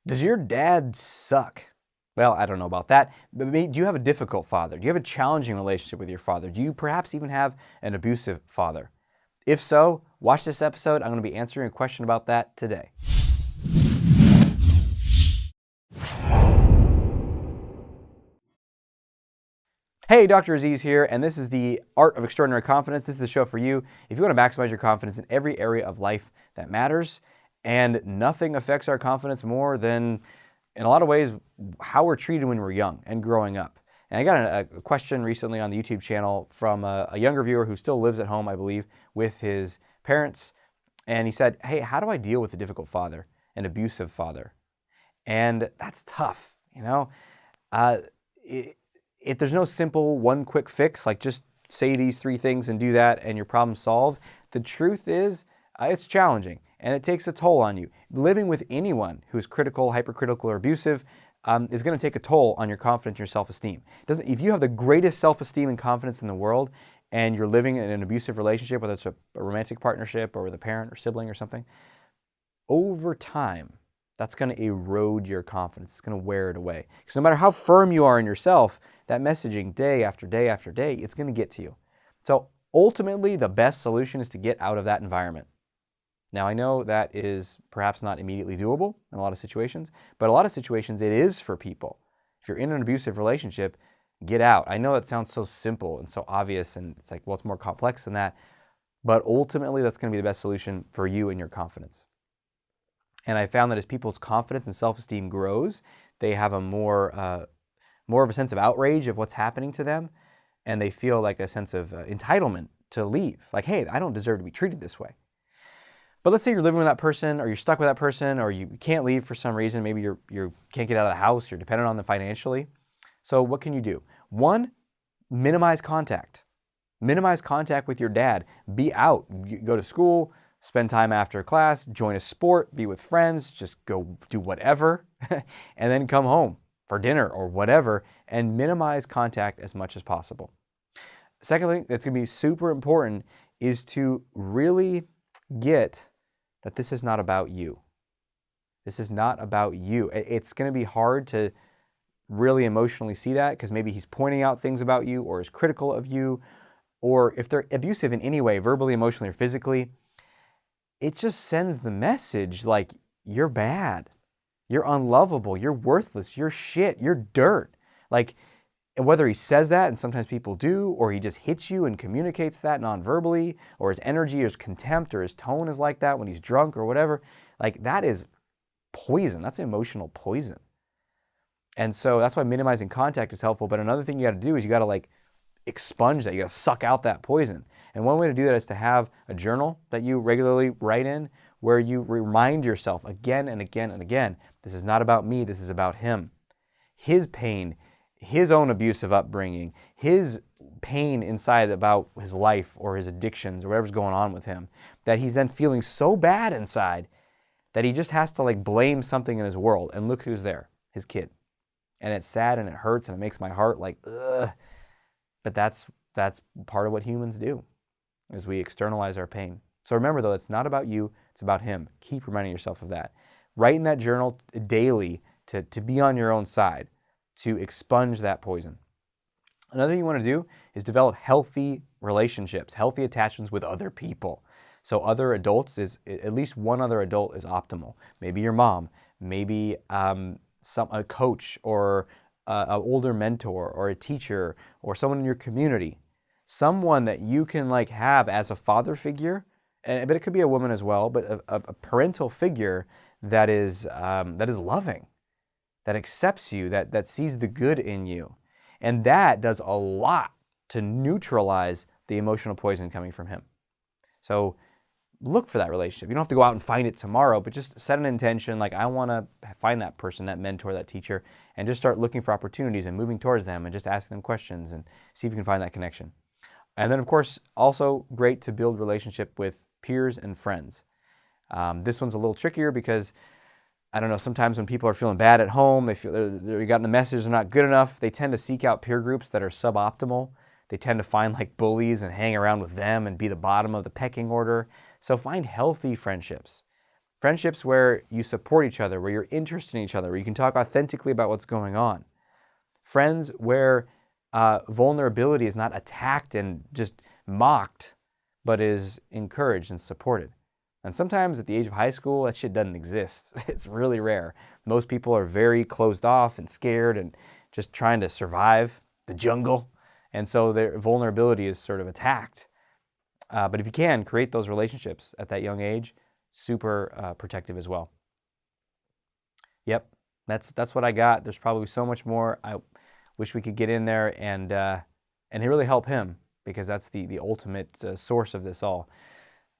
Does your dad suck? Well, I don't know about that, but do you have a difficult father? Do you have a challenging relationship with your father? Do you perhaps even have an abusive father? If so, watch this episode. I'm going to be answering a question about that today. Hey, Dr. Aziz here, and this is the Art of Extraordinary Confidence. This is the show for you if you want to maximize your confidence in every area of life that matters. And nothing affects our confidence more than, in a lot of ways, how we're treated when we're young and growing up. And I got a question recently on the YouTube channel from a younger viewer who still lives at home, I believe, with his parents. And he said, hey, how do I deal with a difficult father, an abusive father? And that's tough, you know? There's no simple one quick fix, like just say these three things and do that and your problem's solved. The truth is, it's challenging and it takes a toll on you. Living with anyone who's critical, hypercritical, or abusive is going to take a toll on your confidence and your self-esteem. If you have the greatest self-esteem and confidence in the world and you're living in an abusive relationship, whether it's a romantic partnership or with a parent or sibling or something, over time, that's going to erode your confidence. It's going to wear it away. Because no matter how firm you are in yourself, that messaging day after day after day, it's going to get to you. So ultimately, the best solution is to get out of that environment. Now, I know that is perhaps not immediately doable in a lot of situations, but a lot of situations it is for people. If you're in an abusive relationship, get out. I know that sounds so simple and so obvious, and it's like, well, it's more complex than that. But ultimately, that's going to be the best solution for you and your confidence. And I found that as people's confidence and self-esteem grows, they have a more of a sense of outrage of what's happening to them, and they feel like a sense of entitlement to leave. Like, hey, I don't deserve to be treated this way. But let's say you're living with that person, or you're stuck with that person, or you can't leave for some reason. Maybe you can't get out of the house. You're dependent on them financially. So what can you do? One, minimize contact. Minimize contact with your dad. Be out. Go to school. Spend time after class, join a sport, be with friends, just go do whatever, and then come home for dinner or whatever, and minimize contact as much as possible. Secondly, that's going to be super important is to really get that this is not about you. This is not about you. It's going to be hard to really emotionally see that because maybe he's pointing out things about you or is critical of you, or if they're abusive in any way, verbally, emotionally, or physically, it just sends the message like, you're bad, you're unlovable, you're worthless, you're shit, you're dirt. Like, and whether he says that, and sometimes people do, or he just hits you and communicates that non-verbally, or his energy or his contempt or his tone is like that when he's drunk or whatever, like that is poison. That's emotional poison. And so that's why minimizing contact is helpful. But another thing you got to do is you got to like expunge that. You got to suck out that poison. And one way to do that is to have a journal that you regularly write in where you remind yourself again and again and again, this is not about me, this is about him. His pain, his own abusive upbringing, his pain inside about his life or his addictions or whatever's going on with him, that he's then feeling so bad inside that he just has to like blame something in his world. And look who's there, his kid. And it's sad and it hurts and it makes my heart like, ugh. But that's part of what humans do, is we externalize our pain. So remember though, it's not about you, it's about him. Keep reminding yourself of that. Write in that journal daily to be on your own side, to expunge that poison. Another thing you want to do is develop healthy relationships, healthy attachments with other people. So other adults at least one other adult is optimal. Maybe your mom, maybe a coach or an older mentor or a teacher or someone in your community. Someone that you can like have as a father figure, but it could be a woman as well, but a parental figure that is loving, that accepts you, that sees the good in you. And that does a lot to neutralize the emotional poison coming from him. So look for that relationship. You don't have to go out and find it tomorrow, but just set an intention like, I want to find that person, that mentor, that teacher, and just start looking for opportunities and moving towards them and just asking them questions and see if you can find that connection. And then, of course, also great to build relationship with peers and friends. This one's a little trickier because, I don't know, sometimes when people are feeling bad at home, they feel they're gotten the message they're not good enough, they tend to seek out peer groups that are suboptimal. They tend to find like bullies and hang around with them and be the bottom of the pecking order. So find healthy friendships. Friendships where you support each other, where you're interested in each other, where you can talk authentically about what's going on. Friends where vulnerability is not attacked and just mocked, but is encouraged and supported. And sometimes at the age of high school, that shit doesn't exist. It's really rare. Most people are very closed off and scared and just trying to survive the jungle. And so their vulnerability is sort of attacked. But if you can, create those relationships at that young age, super protective as well. Yep, that's what I got. There's probably so much more. I wish we could get in there and really help him, because that's the ultimate source of this all.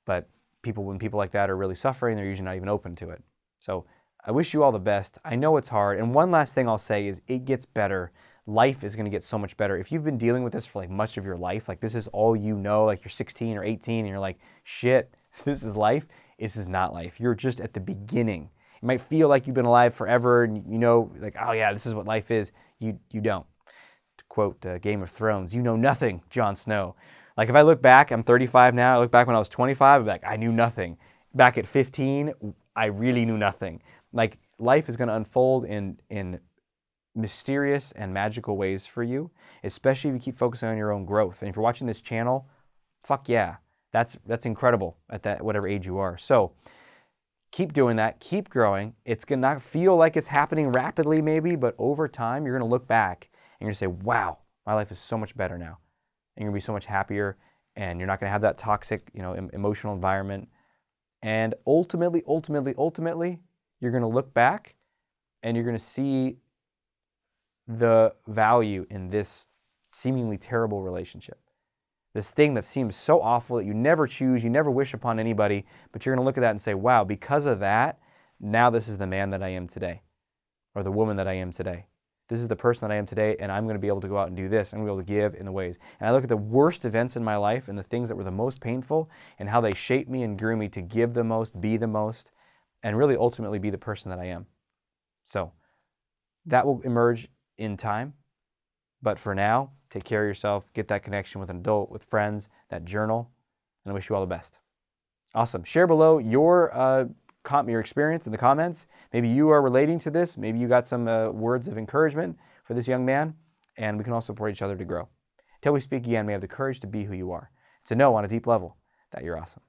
But when people like that are really suffering, they're usually not even open to it. So I wish you all the best. I know it's hard. And one last thing I'll say is it gets better. Life is going to get so much better. If you've been dealing with this for like much of your life, like this is all you know, like you're 16 or 18 and you're like, shit, this is life. This is not life. You're just at the beginning. It might feel like you've been alive forever and you know, like, oh yeah, this is what life is. You don't. To quote Game of Thrones, you know nothing, Jon Snow. Like if I look back, I'm 35 now, I look back when I was 25, I'm like, I knew nothing. Back at 15, I really knew nothing. Like life is going to unfold in mysterious and magical ways for you, especially if you keep focusing on your own growth. And if you're watching this channel, fuck yeah, that's incredible at that whatever age you are. So keep doing that, keep growing. It's going to not feel like it's happening rapidly maybe, but over time you're going to look back and you're going to say, wow, my life is so much better now. And you're going to be so much happier, and you're not going to have that toxic, emotional environment. And ultimately, you're going to look back and you're going to see the value in this seemingly terrible relationship. This thing that seems so awful that you never choose, you never wish upon anybody, but you're going to look at that and say, wow, because of that, now this is the man that I am today, or the woman that I am today. This is the person that I am today, and I'm going to be able to go out and do this. I'm going to be able to give in the ways. And I look at the worst events in my life and the things that were the most painful and how they shaped me and grew me to give the most, be the most, and really ultimately be the person that I am. So that will emerge in time. But for now, take care of yourself, get that connection with an adult, with friends, that journal, and I wish you all the best. Awesome. Share below your experience in the comments. Maybe you are relating to this. Maybe you got some words of encouragement for this young man, and we can all support each other to grow. Until we speak again, may have the courage to be who you are, to know on a deep level that you're awesome.